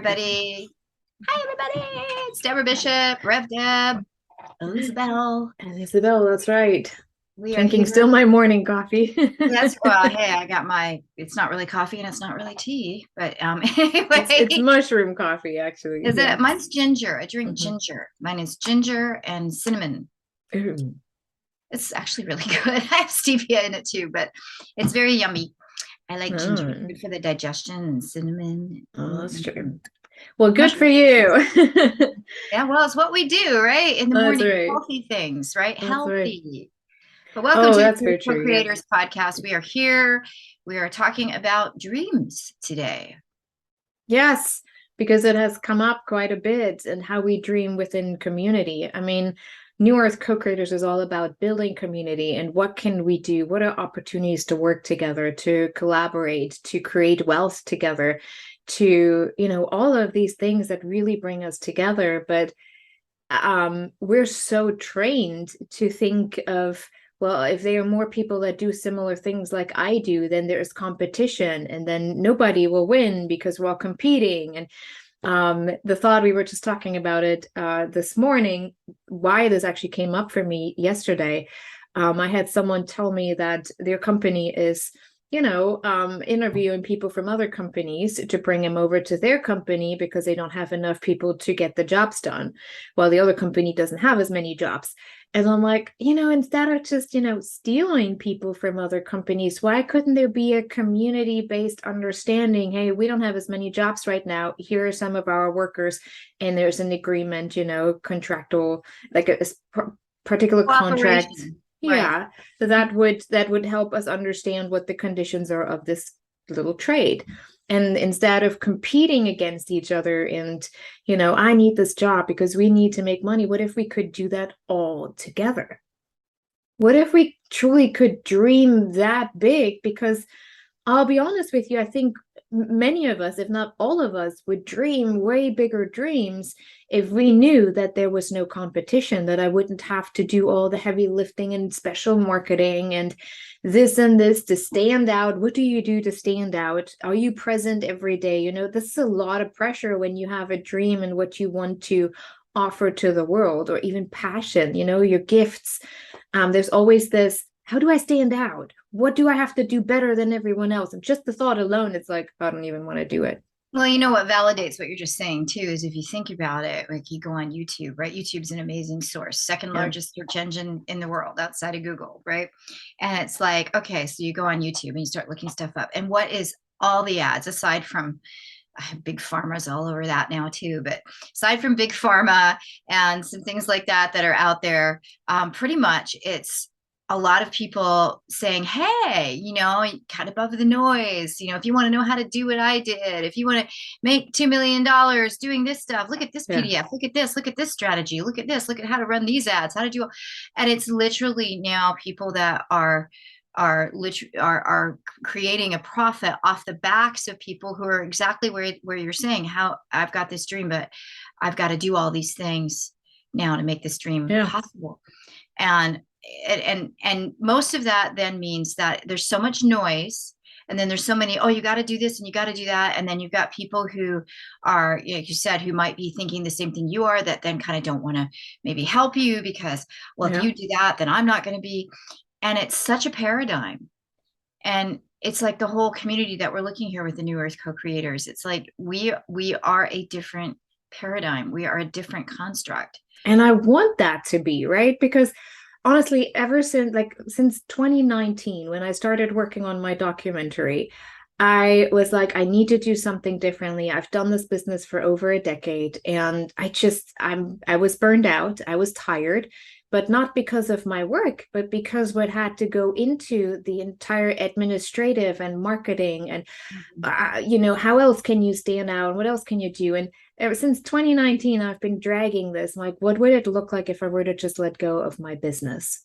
everybody. Hi, everybody. It's Deborah Bishop, Rev Deb, Isabel. And Isabel, that's right. We are Drinking here. still my morning coffee. That's well, hey, I got it's not really coffee and it's not really tea, but It's anyway, mushroom coffee, actually. is it? Yeah. Mine's ginger. I drink Hmm. ginger. Mine is ginger and cinnamon. Ooh. It's actually really good. I have stevia in it too, but it's very yummy. I like ginger. It's Oh, good for the digestion and cinnamon. oh, that's Mm-mm-mm. true. Well, good for Mushroom. you. Yeah, well, it's what we do, right? In the That's morning, right. healthy things, right? That's right. Healthy. But welcome Oh, to the that's NewEarth very true. Yes. Co-Creators podcast. We are here. We are talking about dreams today. Yes, because it has come up quite a bit and how we dream within community. I mean, New Earth Co-Creators is all about building community and what can we do? What are opportunities to work together, to collaborate, to create wealth together, to, all of these things that really bring us together. But we're so trained to think of, well, if there are more people that do similar things like I do, then there's competition and then nobody will win because we're all competing. And the thought, we were just talking about it this morning, why this actually came up for me yesterday. I had someone tell me that their company is interviewing people from other companies to bring them over to their company because they don't have enough people to get the jobs done, while the other company doesn't have as many jobs. And I'm like, instead of just, stealing people from other companies, why couldn't there be a community-based understanding? Hey, we don't have as many jobs right now. Here are some of our workers, and there's an agreement, contractual, like a particular contract. Cooperation. Right. Yeah, so that would help us understand what the conditions are of this little trade. And instead of competing against each other and, I need this job because we need to make money, what if we could do that all together? What if we truly could dream that big? Because I'll be honest with you, I think many of us, if not all of us, would dream way bigger dreams if we knew that there was no competition, that I wouldn't have to do all the heavy lifting and special marketing and this to stand out. What do you do to stand out? Are you present every day? This is a lot of pressure when you have a dream and what you want to offer to the world, or even passion, your gifts. There's always this, how do I stand out? What do I have to do better than everyone else? And just the thought alone, it's like, I don't even want to do it. Well, you know what validates what you're just saying too is if you think about it, like you go on YouTube, right? YouTube's an amazing source, second Yeah. largest search engine in the world outside of Google, right? And it's like, okay, so you go on YouTube and you start looking stuff up. And what is all the ads aside from big pharma's all over that now too, but aside from big pharma and some things like that that are out there, pretty much it's a lot of people saying, hey, cut above the noise. If you want to know how to do what I did, if you want to make $2 million doing this stuff, look at this Yeah. PDF, look at this strategy, look at this, look at how to run these ads, how to do. And it's literally now people that are creating a profit off the backs of people who are exactly where you're saying, how I've got this dream, but I've got to do all these things now to make this dream Yeah. possible. And most of that then means that there's so much noise, and then there's so many, oh, you got to do this and you got to do that, and then you've got people who are, like you said, who might be thinking the same thing you are, that then kind of don't want to maybe help you because, well, if Yeah. you do that, then I'm not going to be. And it's such a paradigm. And it's like the whole community that we're looking here with the New Earth co-creators. It's like we are a different paradigm. We are a different construct. And I want that to be, right? Because honestly, ever since 2019, when I started working on my documentary, I was like, I need to do something differently. I've done this business for over a decade and I was burned out. I was tired, but not because of my work, but because what had to go into the entire administrative and marketing and how else can you stand out and what else can you do? And ever since 2019, I've been dragging this. Like, what would it look like if I were to just let go of my business?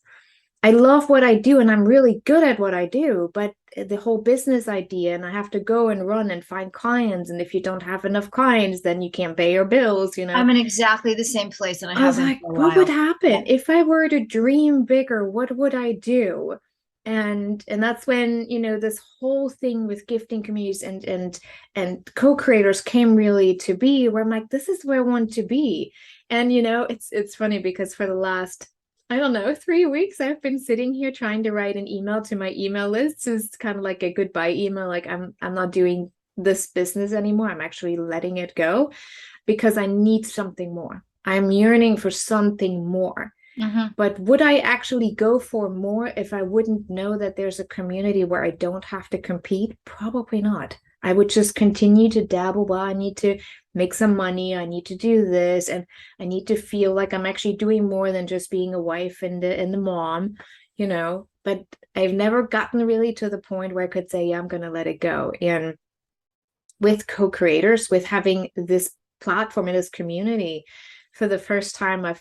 I love what I do and I'm really good at what I do, but the whole business idea, and I have to go and run and find clients. And if you don't have enough clients, then you can't pay your bills. I'm in exactly the same place, and I I have was been like, for a what would while. Yeah. happen if I were to dream bigger? What would I do? And that's when, this whole thing with gifting communities and co-creators came really to be, where I'm like, this is where I want to be. And it's funny because for the last, I don't know, 3 weeks, I've been sitting here trying to write an email to my email list. So it's kind of like a goodbye email, like I'm not doing this business anymore. I'm actually letting it go because I need something more. I'm yearning for something more. Mhm. But would I actually go for more if I wouldn't know that there's a community where I don't have to compete? Probably not. I would just continue to dabble. Well, I need to make some money. I need to do this, and I need to feel like I'm actually doing more than just being a wife and the mom. But I've never gotten really to the point where I could say, yeah, I'm going to let it go. And with co-creators, with having this platform in this community, for the first time, I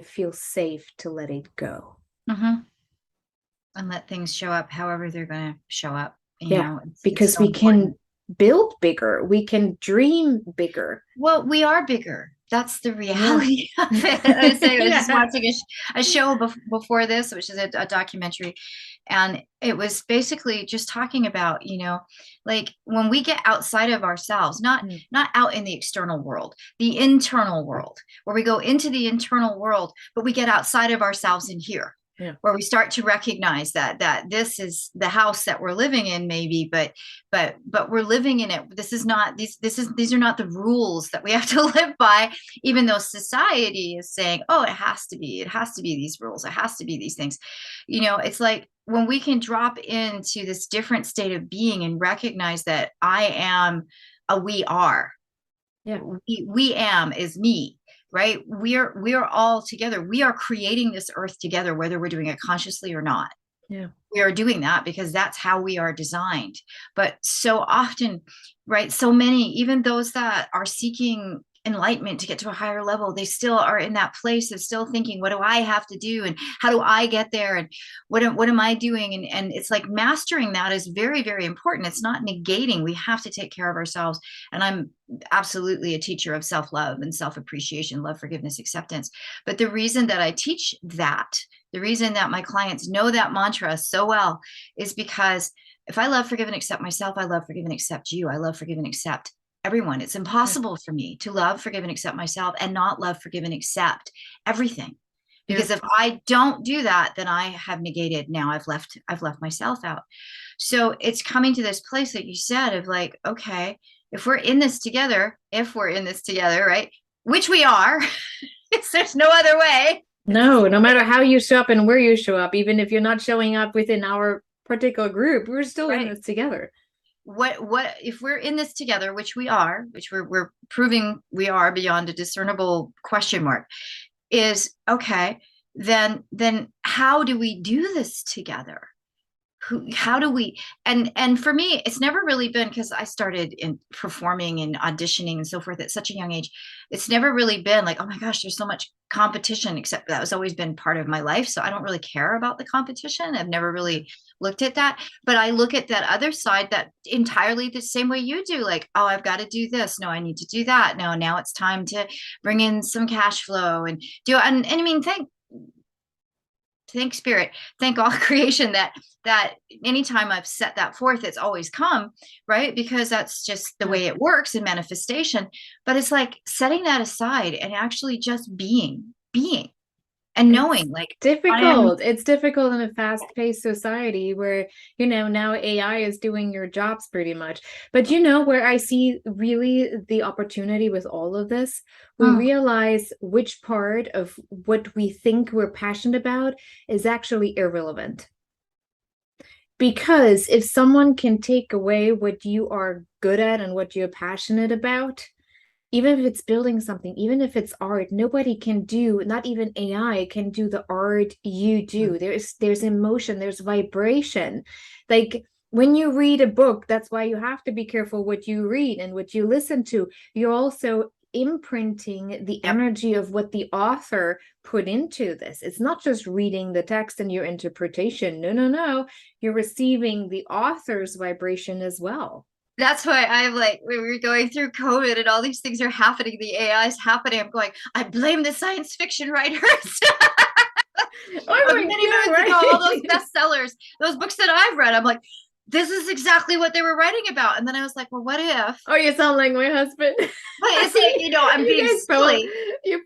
feel safe to let it go. Mhm. And let things show up however they're going to show up. Yeah, It's because so we can important. build bigger, we can dream bigger. Well, we are bigger. That's the Yeah. reality of it. I say I was just Yeah. watching a show before this, which is a documentary, and it was basically just talking about, like when we get outside of ourselves, Mm, not out in the external world, the internal world, where we go into the internal world, but we get outside of ourselves in here, yeah. where we start to recognize that this is the house that we're living in, maybe, but we're living in it. This is not these are not the rules that we have to live by, even though society is saying, oh, it has to be these rules, it has to be these things. It's like when we can drop into this different state of being and recognize that I am a we are, Yeah. we am is me, right? We are all together. We are creating this earth together, whether we're doing it consciously or not. Yeah. We are doing that because that's how we are designed. But so often, right, so many, even those that are seeking enlightenment to get to a higher level, they still are in that place of still thinking, what do I have to do, and how do I get there, and what am I doing? And it's like mastering that is very, very important. It's not negating. We have to take care of ourselves. And I'm absolutely a teacher of self-love and self-appreciation, love, forgiveness, acceptance. But the reason that I teach that, the reason that my clients know that mantra so well, is because if I love, forgive, and accept myself, I love, forgive, and accept you. I love, forgive, and accept everyone. It's Yeah. impossible for me to love, forgive, and accept myself and not love, forgive, and accept everything. Yeah. Because if I don't do that, then I have negated. Now I've left myself out. So it's coming to this place that you said of like, okay, if we're in this together, right? Which we are, there's no other way. It's No, no matter how you show up and where you show up, even if you're not showing up within our particular group, we're still in right. this together. What if we're in this together, which we are, which we're proving we are beyond a discernible question mark, is okay, then how do we do this together? How do we, and for me it's never really been, because I started in performing and auditioning and so forth at such a young age. It's never really been like, oh my gosh, there's so much competition, except that was always been part of my life, so I don't really care about the competition. I've never really looked at that. But I look at that other side that entirely the same way you do, like, oh, I've got to do this, no, I need to do that, no, now it's time to bring in some cash flow and do, and I mean, thank spirit, thank all creation that anytime I've set that forth, it's always come, right? Because that's just the Yeah. way it works in manifestation. But it's like setting that aside and actually just being and It's knowing, like, I am. difficult. It's difficult in a fast-paced society where, now AI is doing your jobs pretty much. But where I see really the opportunity with all of this, we Mm, realize which part of what we think we're passionate about is actually irrelevant. Because if someone can take away what you are good at and what you're passionate about, even if it's building something, even if it's art, nobody can do, not even AI can do the art you do. There's emotion, there's vibration. Like when you read a book, that's why you have to be careful what you read and what you listen to. You're also imprinting the yep. energy of what the author put into this. It's not just reading the text and your interpretation. No, no, no. You're receiving the author's vibration as well. That's why I'm like, when we're going through COVID and all these things are happening, the AI is happening, I'm going, I blame the science fiction writers Oh of my many moons months ago, all those Right. bestsellers, those books that I've read, I'm like, this is exactly what they were writing about. And then I was like, well, what if? Oh, you sound like my husband. But it's like, I'm being You silly.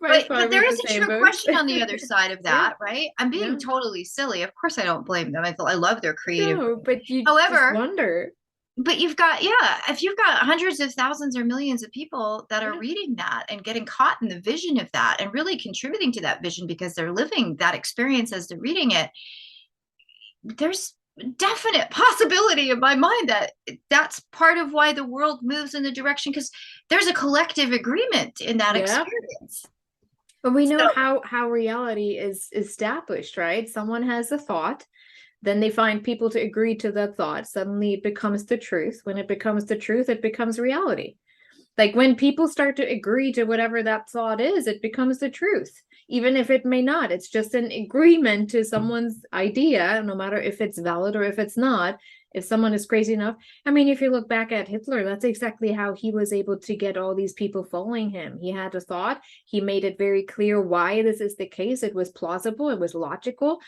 guys But probably there read is the a same true books. question on the other side of Yeah, that, right? I'm being yeah. totally silly. Of course, I don't blame them. I love their creative No, brain. but you just However, wonder. but you've got, yeah, if you've got hundreds of thousands or millions of people that are Yeah, reading that and getting caught in the vision of that and really contributing to that vision because they're living that experience as they're reading it, there's definite possibility in my mind that that's part of why the world moves in the direction, because there's a collective agreement in that yeah. experience. But we know So how reality is established, right? Someone has a thought, then they find people to agree to that thought. Suddenly it becomes the truth. When it becomes the truth, it becomes reality. Like when people start to agree to whatever that thought is, it becomes the truth. Even if it may not, it's just an agreement to someone's idea, no matter if it's valid or if it's not. If someone is crazy enough, I mean, if you look back at Hitler, that's exactly how he was able to get all these people following him. He had a thought, he made it very clear why this is the case. It was plausible, it was logical.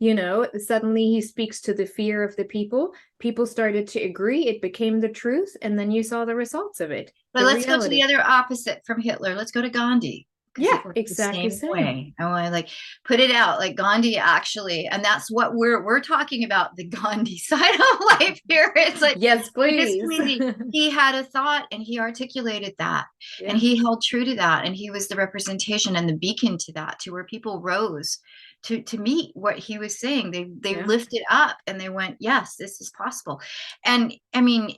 Suddenly he speaks to the fear of the people. People started to agree, it became the truth, and then you saw the results of it, but the let's go to the reality. other opposite from Hitler. Let's go to Gandhi, because Yeah, it works the exactly same same. way. I want to like put it out like Gandhi actually, and that's what we're talking about, the Gandhi side of life here. It's like Yes, it's please. crazy. He had a thought and he articulated that, and Yeah, he held true to that, and he was the representation and the beacon to that, to where people rose to meet what he was saying. They yeah, lifted up and they went, yes, this is possible. And I mean,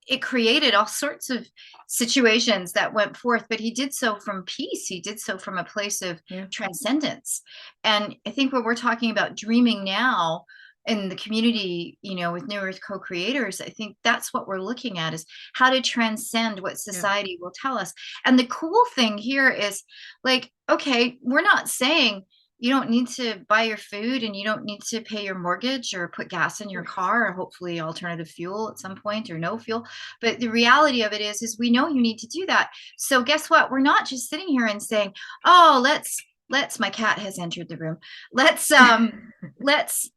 it created all sorts of situations that went forth, but he did so from peace. He did so from a place of yeah, transcendence. And I think when we're talking about dreaming now in the community, with New Earth co-creators, I think that's what we're looking at, is how to transcend what yeah. society will tell us. And the cool thing here is, like, okay, we're not saying you don't need to buy your food and you don't need to pay your mortgage or put gas in your Right. car, or hopefully alternative fuel at some point, or no fuel. But the reality of it is we know you need to do that. So guess what? We're not just sitting here and saying, oh, let's my cat has entered the room. Let's let's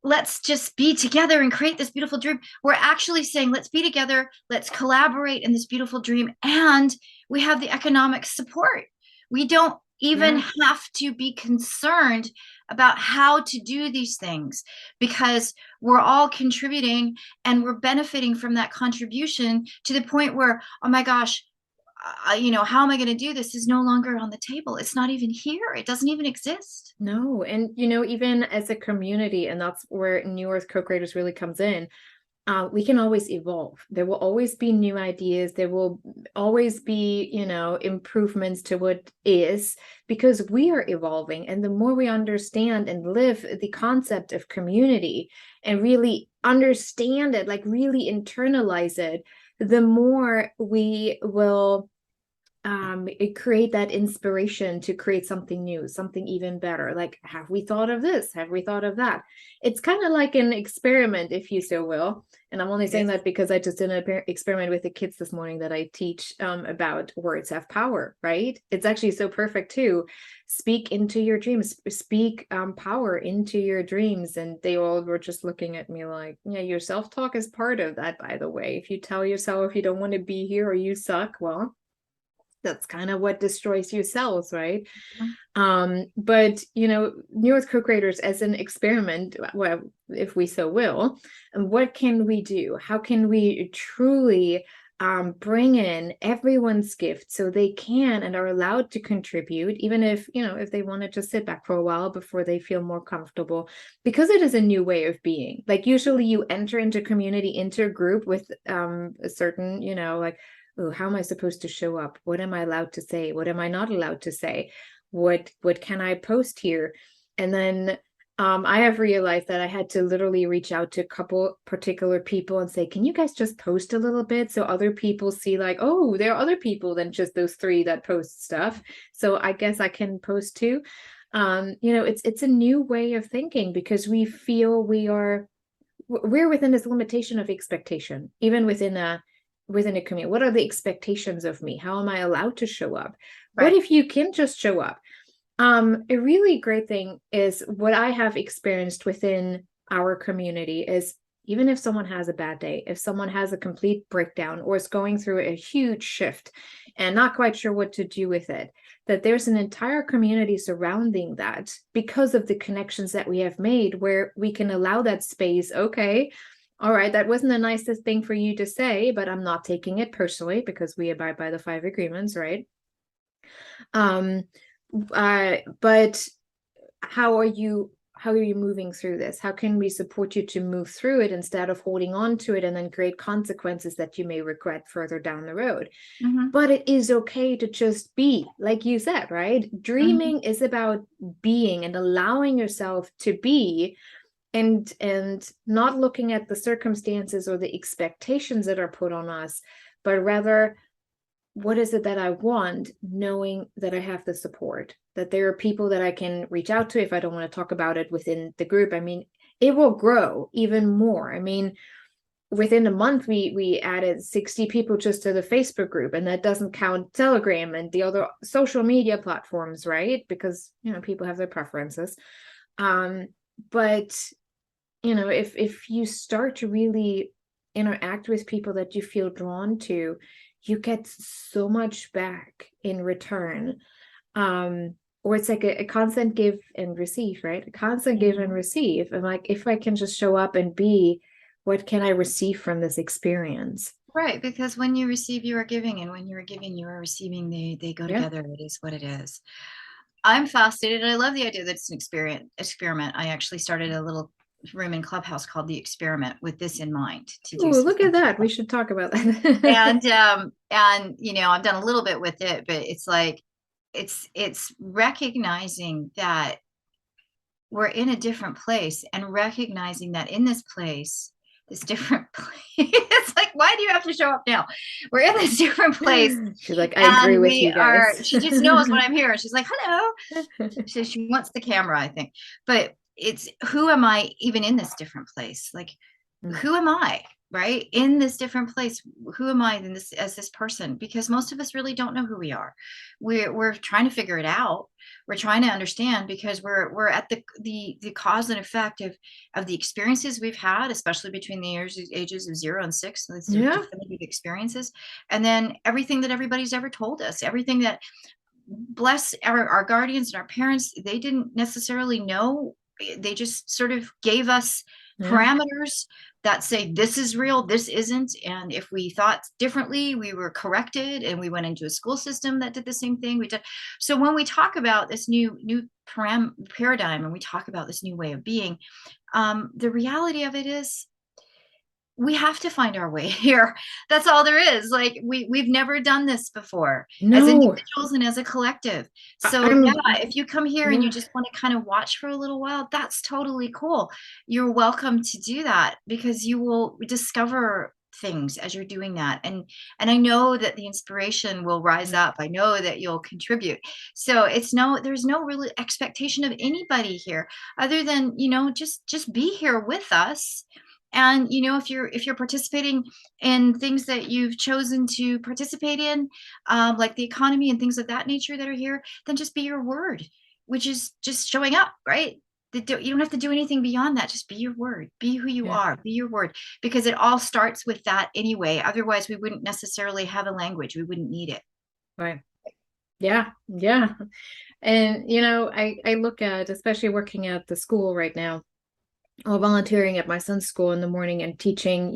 let's just be together and create this beautiful dream. We're actually saying, let's be together, let's collaborate in this beautiful dream, and we have the economic support. We don't even Yeah, have to be concerned about how to do these things, because we're all contributing and we're benefiting from that contribution, to the point where, oh my gosh, how am I going to do this is no longer on the table. It's not even here. It doesn't even exist. no. And even as a community, and that's where New Earth co-creators really comes in, we can always evolve. There will always be new ideas. There will always be, improvements to what is, because we are evolving. And the more we understand and live the concept of community and really understand it, like really internalize it, the more we will create that inspiration to create something new, something even better. Like, have we thought of this? Have we thought of that? It's kind of like an experiment, if you so will. And I'm only saying Yes. that because I just did an experiment with the kids this morning that I teach about words have power, right? It's actually so perfect too. Speak into your dreams, speak power into your dreams. And they all were just looking at me like, yeah, your self-talk is part of that, by the way. If you tell yourself you don't want to be here or you suck, well, that's kind of what destroys your cells, right? But New Earth co-creators as an experiment, well, if we so will, and what can we do? How can we truly bring in everyone's gift so they can and are allowed to contribute, even if they want to just sit back for a while before they feel more comfortable, because it is a new way of being. Like, usually you enter into community, into a group with a certain, like, oh, how am I supposed to show up? What am I allowed to say? What am I not allowed to say? What can I post here? And then I have realized that I had to literally reach out to a couple particular people and say, can you guys just post a little bit so other people see, like, oh, there are other people than just those three that post stuff. So I guess I can post too. It's a new way of thinking, because we feel we're within this limitation of expectation, even within a community. What are the expectations of me? How am I allowed to show up? What Right. if you can just show up? A really great thing is what I have experienced within our community is even if someone has a bad day, if someone has a complete breakdown or is going through a huge shift and not quite sure what to do with it, that there's an entire community surrounding that because of the connections that we have made where we can allow that space. Okay, all right, that wasn't the nicest thing for you to say, but I'm not taking it personally because we abide by the 5 agreements, right? Um, but how are you moving through this? How can we support you to move through it instead of holding on to it and then create consequences that you may regret further down the road? Hmm. But it is okay to just be, like you said, right? Hmm. Dreaming is about being and allowing yourself to be, and not looking at the circumstances or the expectations that are put on us, but rather what is it that I want, knowing that I have the support, that there are people that I can reach out to if I don't want to talk about it within the group. I mean, it will grow even more. I mean, within a month, we added 60 people just to the Facebook group, and that doesn't count Telegram and the other social media platforms, right? Because, people have their preferences. Um, but if you start to really interact with people that you feel drawn to, you get so much back in return. Or it's like a constant give and receive, right? A constant give and receive. And like, if I can just show up and be, what can I receive from this experience? Right, because when you receive, you are giving, and when you are giving, you are receiving. They go Yeah. together. It is what it is. I'm fascinated. I love the idea that it's an experiment. I actually started a little room in Clubhouse called The Experiment with this in mind to do Oh, some look at things. that. We should talk about that. And I've done a little bit with it, but it's like it's recognizing that we're in a different place and recognizing that in this place, this different place, it's like, why do you have to show up now? We're in this different place, She's like, I agree and with you guys. she just knows when I'm here. She's like, hello. She wants the camera, I think. But it's, who am I even in this different place? Like, Mm. who am I, right, in this different place? Who am I in this, as this person? Because most of us really don't know who we are. We're trying to figure it out. We're trying to understand, because we're at the cause and effect of the experiences we've had, especially between the ages of 0 and 6. These are Yeah. definitive experiences. And then everything that everybody's ever told us, everything that, bless our guardians and our parents, they didn't necessarily know. They just sort of gave us Yeah. parameters that say this is real, this isn't. And if we thought differently, we were corrected, and we went into a school system that did the same thing. We did. So when we talk about this new paradigm, and we talk about this new way of being, the reality of it is, we have to find our way here. That's all there is. Like, we've never done this before as No. individuals and as a collective. I- So yeah, I'm if you come here and you yeah. just want to kind of watch for a little while, that's totally cool. You're welcome to do that, because you will discover things as you're doing that. And I know that the inspiration will rise up. I know that you'll contribute. So there's no real expectation of anybody here, other than, just be here with us. And if you're participating in things that you've chosen to participate in, like the economy and things of that nature that are here, then just be your word, which is just showing up, right? You don't have to do anything beyond that. Just be your word, be who you Yeah. are, be your word, because it all starts with that anyway. Otherwise, we wouldn't necessarily have a language. We wouldn't need it. Right. Yeah. Yeah. And I look at, especially working at the school right now, or volunteering at my son's school in the morning and teaching,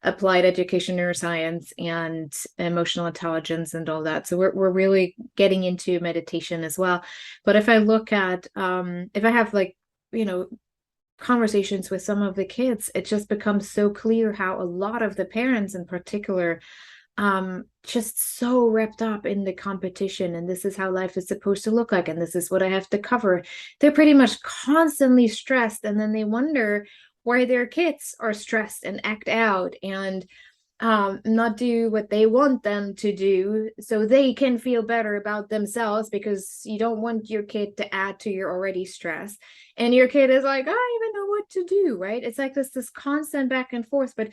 applied education, neuroscience, and emotional intelligence and all that. So we're really getting into meditation as well. But if I look at if I have like, you know, conversations with some of the kids, it just becomes so clear how a lot of the parents in particular just so wrapped up in the competition, and this is how life is supposed to look like, and this is what I have to cover. They're pretty much constantly stressed, and then they wonder why their kids are stressed and act out and not do what they want them to do so they can feel better about themselves, because you don't want your kid to add to your already stress. And your kid is like, I don't even know what to do, right? It's like this constant back and forth. But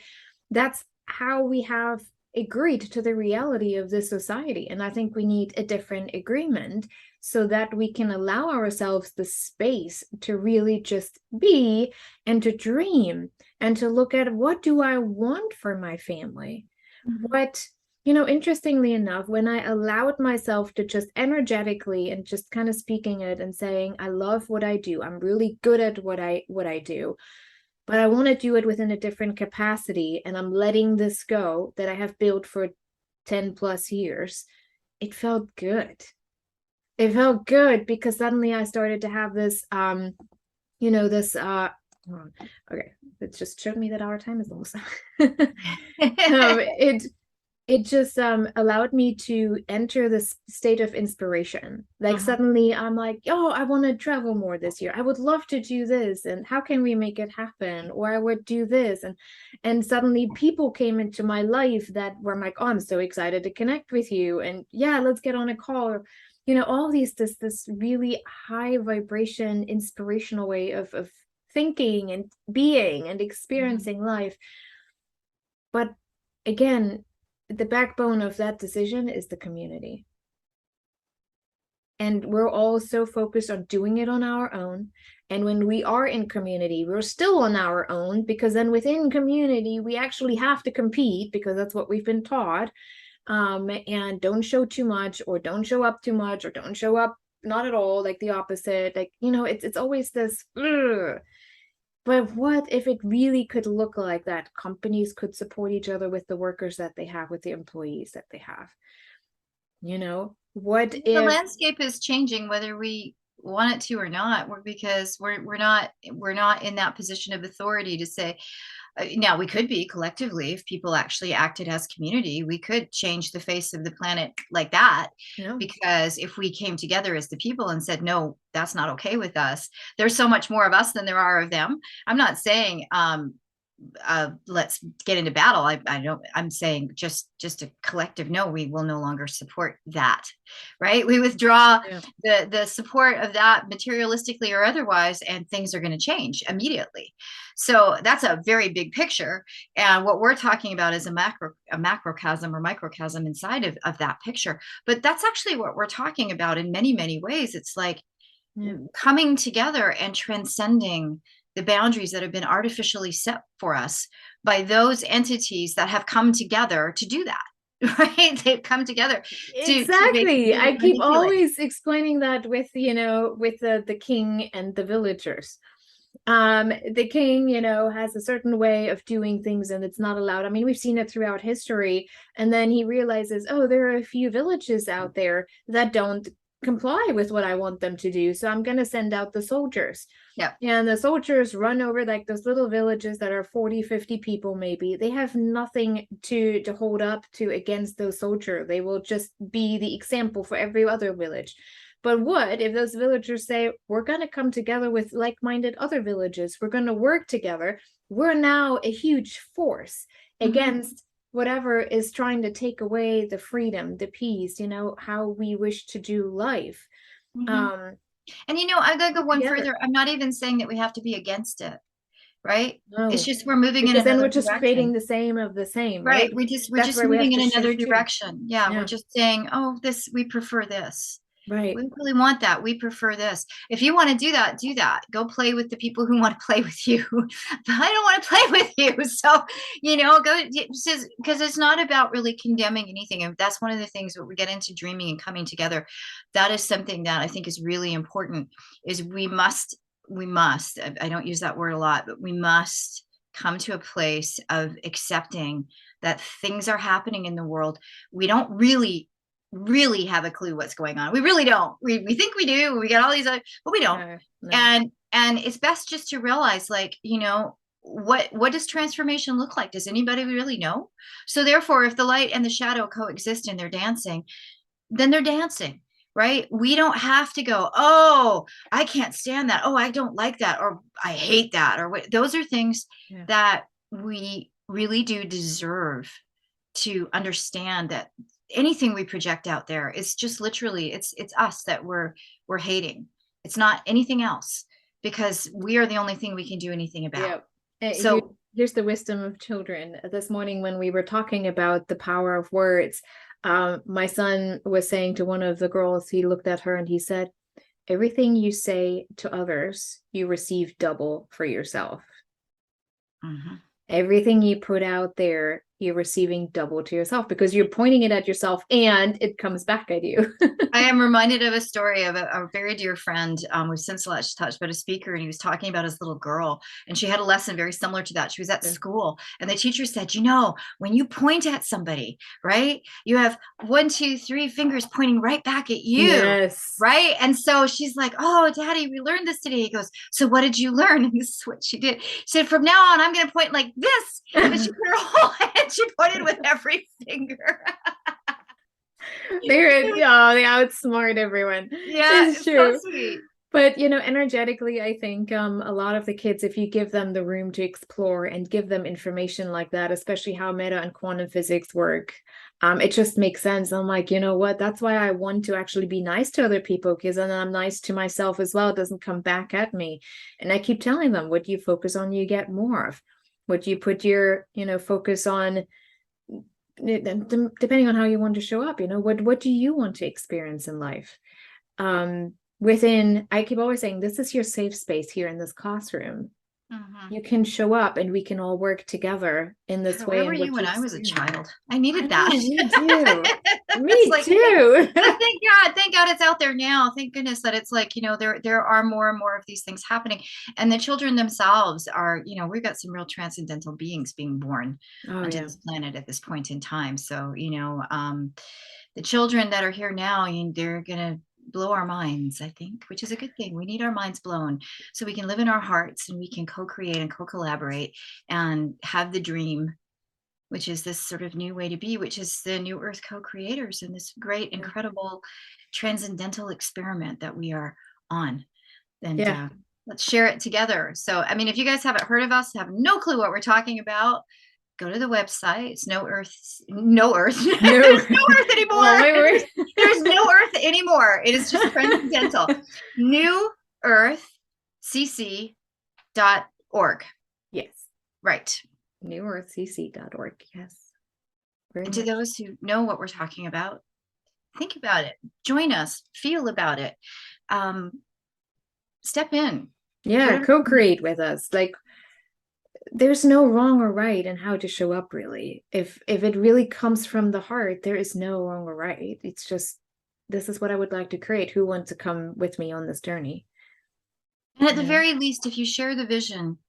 that's how we have agreed to the reality of this society. And I think we need a different agreement so that we can allow ourselves the space to really just be and to dream and to look at, what do I want for my family? Mhm. What, interestingly enough, when I allowed myself to just energetically and just kind of speaking it and saying, I love what I do, I'm really good at what I do, but I want to do it within a different capacity, and I'm letting this go that I have built for 10 plus years, it felt good. It felt good because suddenly I started to have this this okay, it just showed me that our time is almost it just allowed me to enter this state of inspiration. Like Mhm. suddenly I'm like, oh, I want to travel more this year, I would love to do this, and how can we make it happen, or I would do this. And suddenly people came into my life that were like, oh, I'm so excited to connect with you, and yeah, let's get on a call. All these this really high vibration inspirational way of thinking and being and Mhm. experiencing life. But again, the backbone of that decision is the community. And we're all so focused on doing it on our own. And when we are in community, we're still on our own, because then within community, we actually have to compete because that's what we've been taught. And don't show too much, or don't show up too much, or don't show up not at all, like the opposite. Like, it's always this. Ugh. But what if it really could look like that? Companies could support each other with the workers that they have, with the employees that they have. What The if, landscape is changing whether we want it to or not. Because we're not in that position of authority to say. Now, we could be collectively, if people actually acted as community, we could change the face of the planet like that. you Because if we came together as the people and said, no, that's not okay with us, there's so much more of us than there are of them. I'm not saying let's get into battle. I don't. I'm saying just a collective no. We will no longer support that, right? We withdraw yeah, the support of that materialistically or otherwise, and things are going to change immediately. So that's a very big picture, and what we're talking about is a macrocosm or microcosm inside of that picture. But that's actually what we're talking about in many ways. It's like yeah. coming together and transcending the boundaries that have been artificially set for us by those entities that have come together to do that. Right, they've come together to Exactly. basically I keep manipulate. always explaining that with, with the king and the villagers. The king, has a certain way of doing things, and it's not allowed. I mean, we've seen it throughout history. And then he realizes, oh, there are a few villages out there that don't comply with what I want them to do, so I'm going to send out the soldiers. Yeah. And the soldiers run over like those little villages that are 40, 50 people maybe. They have nothing to hold up to against those soldiers. They will just be the example for every other village. But what if those villagers say, we're going to come together with like-minded other villages, we're going to work together, we're now a huge force Mm-hmm. against whatever is trying to take away the freedom, the peace, how we wish to do life. Mm-hmm. um And I gotta go one Together. further. I'm not even saying that we have to be against it, right? It's No, just we're moving in because then we're another just creating direction. the same of the same, Right. right? We're That's just where we have moving to in another shift to. direction. Yeah, we're Yeah, just saying, oh, this we prefer this. We right. don't really want that. We prefer this. If you want to do that, do that. Go play with the people who want to play with you. But I don't want to play with you. So, go because it's not about really condemning anything. And that's one of the things when we get into dreaming and coming together. That is something that I think is really important. Is we must. I don't use that word a lot, but we must come to a place of accepting that things are happening in the world. We don't really have a clue what's going on. We really don't. We think we do. We got all these other, but we don't. No, no. And it's best just to realize, like, what does transformation look like? Does anybody really know? So therefore, if the light and the shadow coexist and they're dancing, then they're dancing, right? We don't have to go, oh, I can't stand that. Oh, I don't like that, or I hate that, or what. Those are things Yeah. that we really do deserve to understand, that anything we project out there is just literally it's us that we're hating. It's not anything else, because we are the only thing we can do anything about. Yeah. You So here's the wisdom of children. This morning when we were talking about the power of words, my son was saying to one of the girls, he looked at her and he said, everything you say to others, you receive double for yourself. Mhm. Everything you put out there, you're receiving double to yourself because you're pointing it at yourself and it comes back at you. I am reminded of a story of a very dear friend. We've since lost touch, but a speaker, and he was talking about his little girl, and she had a lesson very similar to that. She was at Yeah. school, and the teacher said, when you point at somebody, right, you have 1, 2, 3 fingers pointing right back at you. Yes. Right. And so she's like, oh, Daddy, we learned this today. He goes, so what did you learn? And this is what she did. She said, from now on, I'm going to point like this. And she put her whole hand, she pointed with every finger. They outsmart everyone. Yeah, It's it's so true. sweet. But energetically, I think a lot of the kids, if you give them the room to explore and give them information like that, especially how meta and quantum physics work, it just makes sense. I'm like, you know what? That's why I want to actually be nice to other people, because then I'm nice to myself as well. It doesn't come back at me. And I keep telling them, what you focus on, you get more of. What you put your, focus on, depending on how you want to show up, what do you want to experience in life? I keep always saying, this is your safe space here in this classroom. Mhm. You can show up and we can all work together in this God, way where in were you which when you I was a experience. child? I needed I that. know, me too. It's Me like, too. thank God it's out there now. Thank goodness that it's like, there are more and more of these things happening. And the children themselves are, we've got some real transcendental beings being born Oh onto yeah. this planet at this point in time. So, the children that are here now, they're gonna blow our minds, I think, which is a good thing. We need our minds blown so we can live in our hearts and we can co-create and co-collaborate and have the dream, which is this sort of new way to be, which is the New Earth co-creators and this great, incredible, transcendental experiment that we are on. And Yeah. let's share it together. So, I mean, if you guys haven't heard of us, have no clue what we're talking about, go to the website. It's no Earth. There's no No. Earth anymore. Oh, my word. There's no Earth anymore. It is just transcendental. NewEarthCC.org. Yes. Right. NewEarthCC.org. Yes. Very And to much. those who know what we're talking about, think about it. Join us. Feel about it. Step in. Yeah, Whatever. co-create with us. Like, there's no wrong or right in how to show up, really. If it really comes from the heart, there is no wrong or right. It's just, this is what I would like to create. Who wants to come with me on this journey? And at the very least, if you share the vision,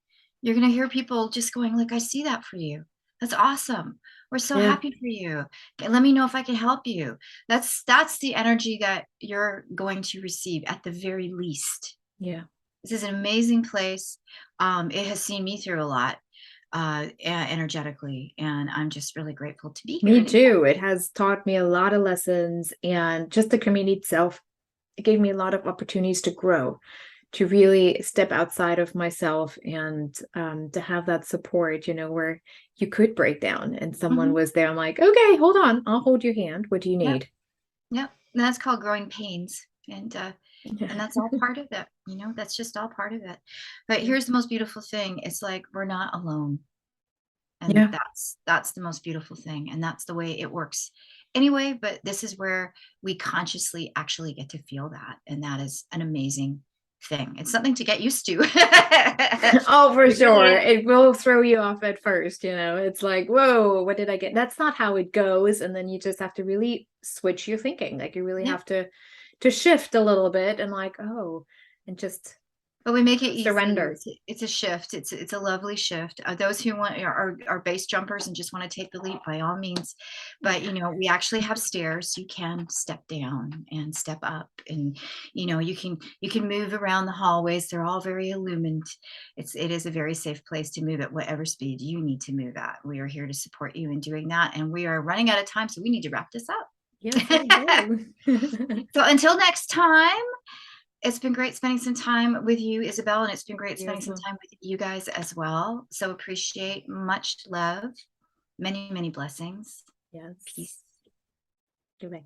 you're going to hear people just going like, I see that for you. That's awesome. We're so happy for you. Okay, let me know if I can help you. That's the energy that you're going to receive at the very least. Yeah. This is an amazing place. It has seen me through a lot energetically, and I'm just really grateful to be here. Me too. It has taught me a lot of lessons, and just the community itself, it gave me a lot of opportunities to grow, to really step outside of myself, and to have that support, where you could break down and someone was there. I'm like, okay, hold on, I'll hold your hand. What do you need? Yep. And that's called growing pains. And that's all part of it. That's just all part of it. But here's the most beautiful thing. It's like, we're not alone. And that's the most beautiful thing. And that's the way it works anyway. But this is where we consciously actually get to feel that. And that is an amazing thing. It's something to get used to. Oh, for sure. It will throw you off at first, it's like, whoa, what did I get? That's not how it goes. And then you just have to really switch your thinking. Like, you really have to shift a little bit and like, oh, and just but we make it surrender. easy. It's a shift. It's a lovely shift. Those who are base jumpers and just want to take the leap, by all means. But we actually have stairs. You can step down and step up, and you can move around the hallways. They're all very illumined. It is a very safe place to move at whatever speed you need to move at. We are here to support you in doing that, and we are running out of time, so we need to wrap this up. Yes, So until next time. It's been great spending some time with you, Isabel, and it's been great spending some time with you guys as well. So appreciate, much love, many, many blessings. Yes. Peace. Goodbye.